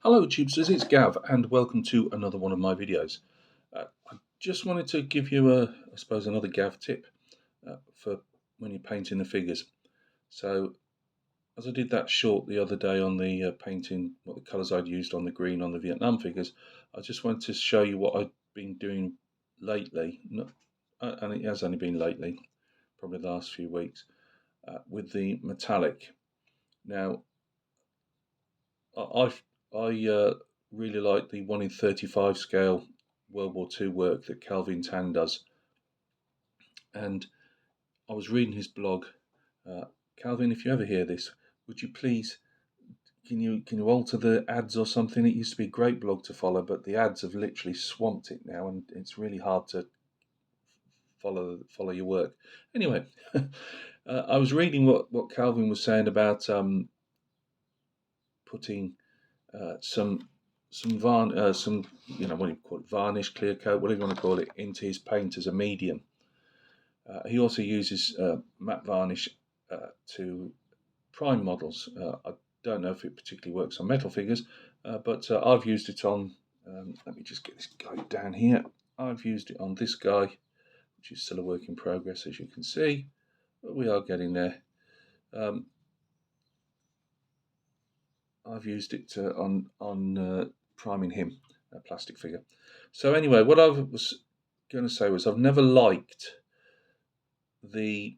Hello Tubesters, it's Gav and welcome to another one of my videos. I just wanted to give you I suppose another Gav tip for when you're painting the figures. So as I did that short the other day on the painting what the colours I'd used on the green on the Vietnam figures, I just wanted to show you what I've been doing lately, and it has only been lately, probably the last few weeks, with the metallic. Now I really like the 1 in 35 scale World War II work that Calvin Tan does. And I was reading his blog. Calvin, if you ever hear this, would you please, can you alter the ads or something? It used to be a great blog to follow, but the ads have literally swamped it now, and it's really hard to follow your work. Anyway, I was reading what Calvin was saying about putting some what do you call it, varnish, clear coat, whatever you want to call it, into his paint as a medium. He also uses matte varnish to prime models. I don't know if it particularly works on metal figures, but I've used it on. Let me just get this guy down here. I've used it on this guy, which is still a work in progress, as you can see, but we are getting there. I've used it on priming him, a plastic figure. So anyway, what I was going to say was I've never liked the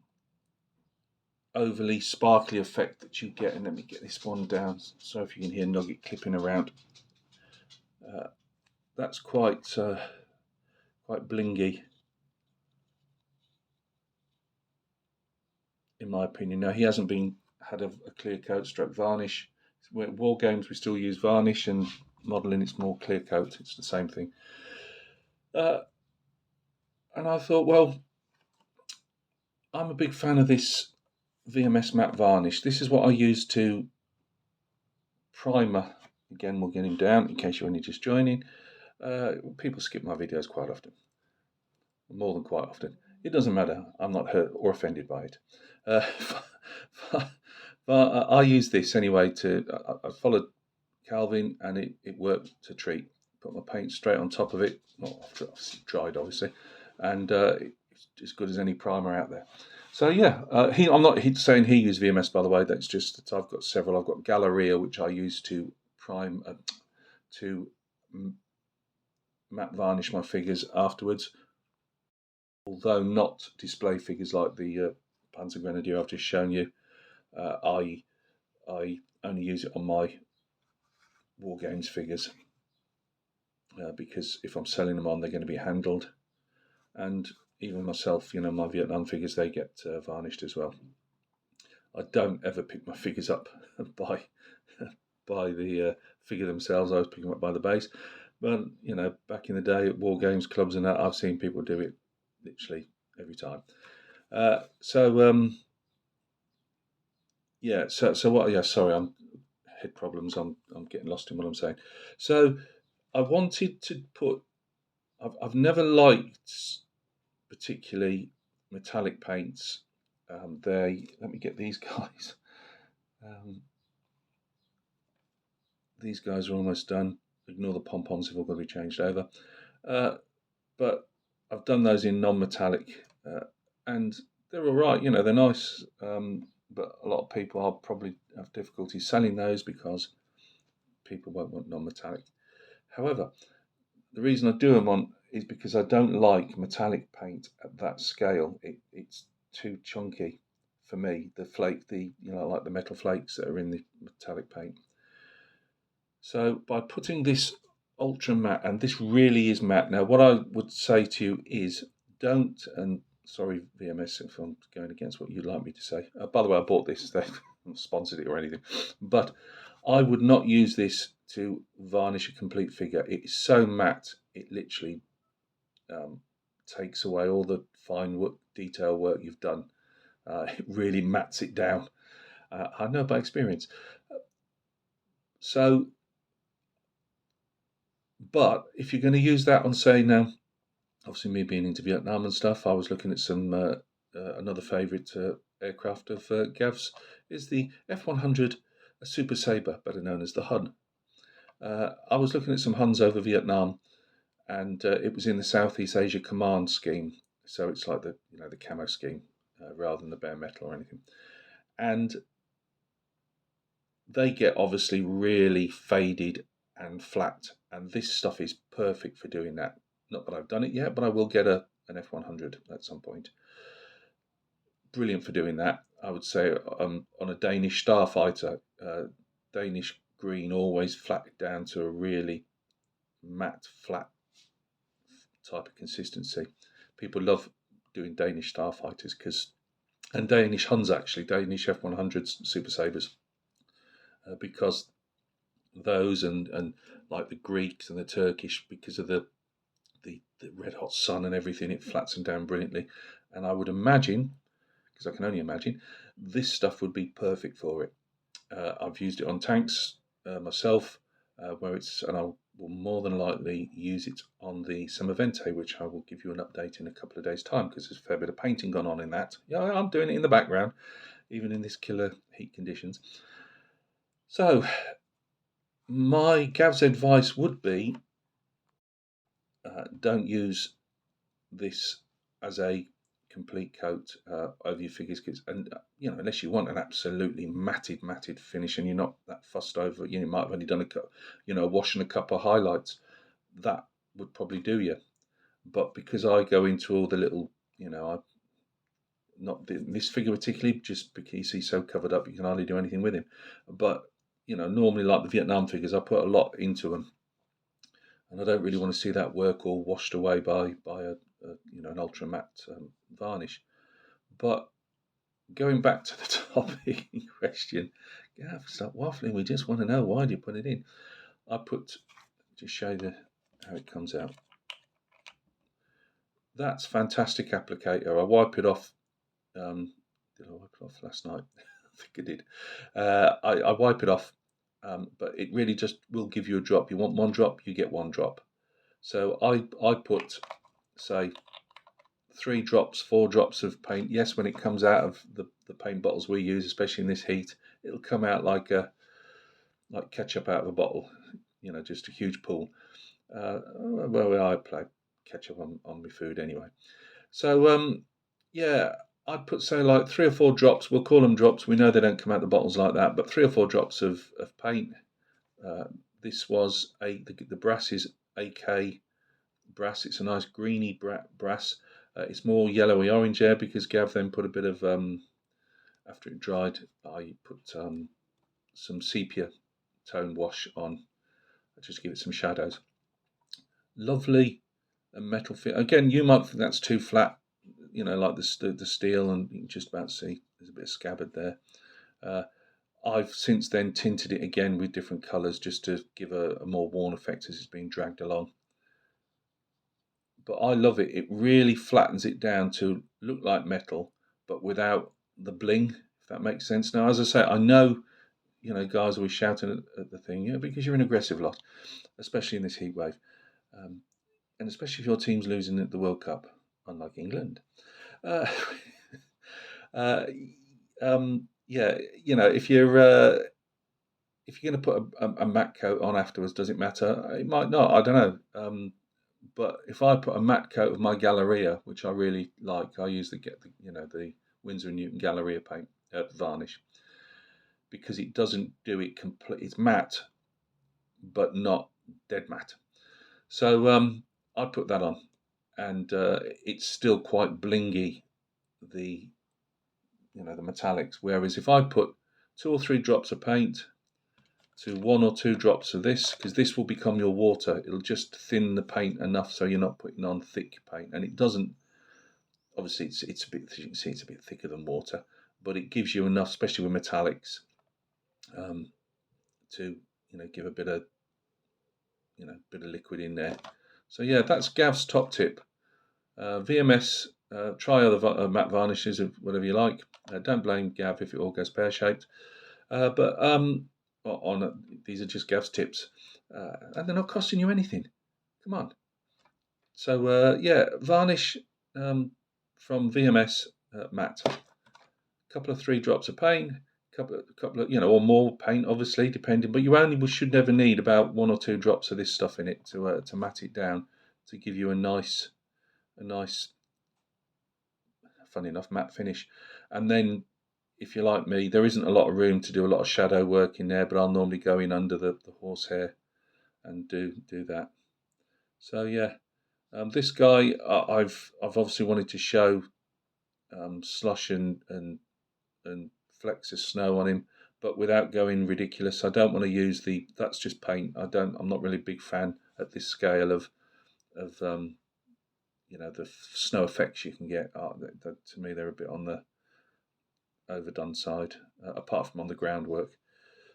overly sparkly effect that you get. And let me get this one down so if you can hear Nugget clipping around. That's quite blingy, in my opinion. Now he hasn't had a clear coat stroke varnish. War games we still use varnish, and modelling it's more clear coat. It's the same thing. And I thought, well, I'm a big fan of this VMS matte varnish. This is what I use to primer. Again, we'll get him down in case you're only just joining. People skip my videos quite often, more than quite often. It doesn't matter. I'm not hurt or offended by it. But I use this anyway I followed Calvin, and it worked to treat. Put my paint straight on top of it, well, dried obviously, and it's as good as any primer out there. So yeah, I'm not saying he used VMS, by the way. That's just that I've got several. I've got Galleria, which I use to prime, to matte varnish my figures afterwards. Although not display figures like the Panzer Grenadier I've just shown you, I only use it on my War Games figures because if I'm selling them on, they're going to be handled, and even myself, my Vietnam figures, they get varnished as well. I don't ever pick my figures up by the figure themselves. I always pick them up by the base. But back in the day at War Games clubs and that, I've seen people do it literally every time. Yeah. So what? Yeah. Sorry, I'm head problems. I'm getting lost in what I'm saying. So I wanted to put. I've never liked particularly metallic paints. Let me get these guys. These guys are almost done. Ignore the pom-poms if all got to be changed over. But I've done those in non-metallic, and they're all right. They're nice. But a lot of people will probably have difficulty selling those because people won't want non-metallic. However, the reason I do them on is because I don't like metallic paint at that scale. It's too chunky for me. The flake, like the metal flakes that are in the metallic paint. So by putting this ultra matte, and this really is matte. Now, what I would say to you is don't, and sorry VMS if I'm going against what you'd like me to say. By the way, I bought this. They haven't sponsored it or anything, but I would not use this to varnish a complete figure. It is so matte, it literally takes away all the fine detail work you've done. It really mats it down. I know by experience. But if you're going to use that on, say, now, obviously me being into Vietnam and stuff, I was looking at some another favourite aircraft of Gav's is the F-100 Super Sabre, better known as the Hun. I was looking at some Huns over Vietnam, and it was in the Southeast Asia Command scheme. So it's like the camo scheme rather than the bare metal or anything. And they get obviously really faded and flat, and this stuff is perfect for doing that. Not that I've done it yet, but I will get an F100 at some point. Brilliant for doing that. I would say on a Danish starfighter, Danish green always flat down to a really matte, flat type of consistency. People love doing Danish starfighters and Danish Huns actually, Danish F100s Super Sabres, because those and like the Greeks and the Turkish, because of the red hot sun and everything, it flats them down brilliantly. And I would imagine, because I can only imagine, this stuff would be perfect for it. I've used it on tanks myself, and I will more than likely use it on the Semavente, which I will give you an update in a couple of days' time, because there's a fair bit of painting gone on in that. Yeah, I'm doing it in the background, even in this killer heat conditions. So, my Gav's advice would be don't use this as a complete coat over your figure skits, and unless you want an absolutely matted finish, and you're not that fussed over it, you might have only done a wash and a couple of highlights. That would probably do you. But because I go into all the little, I not this figure particularly, just because he's so covered up, you can hardly do anything with him. But normally like the Vietnam figures, I put a lot into them, and I don't really want to see that work all washed away by an ultra matte varnish. But going back to the topic in question, Gav, stop waffling. We just want to know, why do you put it in? Just show you how it comes out. That's fantastic applicator. I wipe it off. Did I wipe it off last night? I think I did. I wipe it off, but it really just will give you a drop. You want one drop, you get one drop. So I put, say, 3 drops, 4 drops of paint. Yes, when it comes out of the paint bottles we use, especially in this heat, it'll come out like ketchup out of a bottle. Just a huge pool. Well, I apply ketchup on my food anyway. So yeah, I'd put, say, like 3 or 4 drops. We'll call them drops. We know they don't come out the bottles like that, but 3 or 4 drops of paint. This was the brass is AK brass. It's a nice greeny brass. It's more yellowy orange there, because Gav then put a bit of after it dried, I put some sepia tone wash on, just to give it some shadows. Lovely metal fit. Again, you might think that's too flat, like the steel, and you can just about see there's a bit of scabbard there. I've since then tinted it again with different colours, just to give a more worn effect as it's being dragged along. But I love it. It really flattens it down to look like metal, but without the bling, if that makes sense. Now, as I say, I know, guys always shouting at the thing, because you're an aggressive lot, especially in this heat wave. And especially if your team's losing at the World Cup, unlike England. Uh, yeah, if you're going to put a matte coat on afterwards, does it matter? It might not. I don't know. But if I put a matte coat of my Galleria, which I really like, I use the Winsor and Newton Galleria paint varnish, because it doesn't do it complete. It's matte, but not dead matte. So I put that on, and it's still quite blingy, the metallics. Whereas if I put 2 or 3 drops of paint to 1 or 2 drops of this, because this will become your water, it'll just thin the paint enough so you're not putting on thick paint, and it doesn't. Obviously, it's a bit. You can see it's a bit thicker than water, but it gives you enough, especially with metallics, to give a bit of liquid in there. So yeah, that's Gav's top tip. VMS, try other matte varnishes of whatever you like. Don't blame Gav if it all goes pear-shaped. But these are just Gav's tips, and they're not costing you anything. Come on. So yeah, varnish from VMS matte. A couple of 3 drops of paint, couple of, or more paint, obviously, depending. But we should never need about 1 or 2 drops of this stuff in it to matte it down, to give you a nice, funny enough, matte finish. And then, if you're like me, there isn't a lot of room to do a lot of shadow work in there, but I'll normally go in under the horsehair and do that. So yeah, this guy I've obviously wanted to show slush and flecks of snow on him, but without going ridiculous. I don't want to use that's just paint. I'm not really a big fan at this scale of the snow effects you can get. To me, they're a bit on the overdone side, apart from on the groundwork.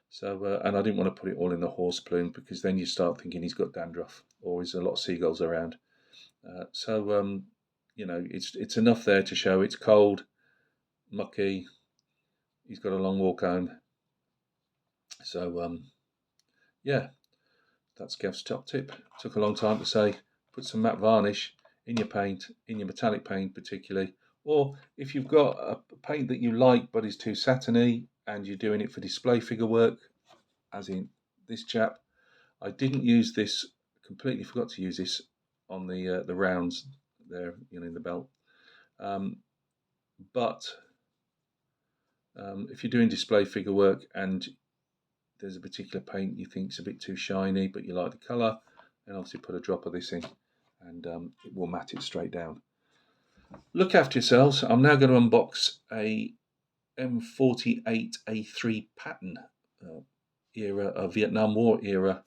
So, and I didn't want to put it all in the horse plume, because then you start thinking he's got dandruff or there's a lot of seagulls around. It's enough there to show it's cold, mucky. He's got a long walk home. So, yeah, that's Gav's top tip. Took a long time to say. Put some matte varnish in your paint, in your metallic paint particularly, or if you've got a paint that you like but is too satiny and you're doing it for display figure work, as in this chap. I didn't use this, completely forgot to use this on the rounds there, in the belt. But if you're doing display figure work and there's a particular paint you think is a bit too shiny but you like the colour, then obviously put a drop of this in, and it will matte it straight down. Look after yourselves. I'm now going to unbox a M48A3 pattern era, Vietnam War era,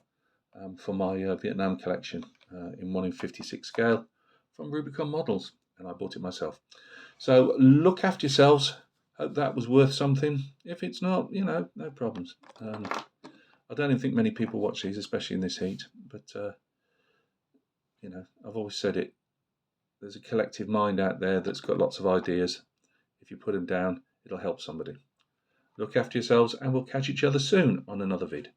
for my Vietnam collection in 1/56 scale from Rubicon Models, and I bought it myself. So look after yourselves. Hope that was worth something. If it's not, no problems. I don't even think many people watch these, especially in this heat, but I've always said it. There's a collective mind out there that's got lots of ideas. If you put them down, it'll help somebody. Look after yourselves, and we'll catch each other soon on another vid.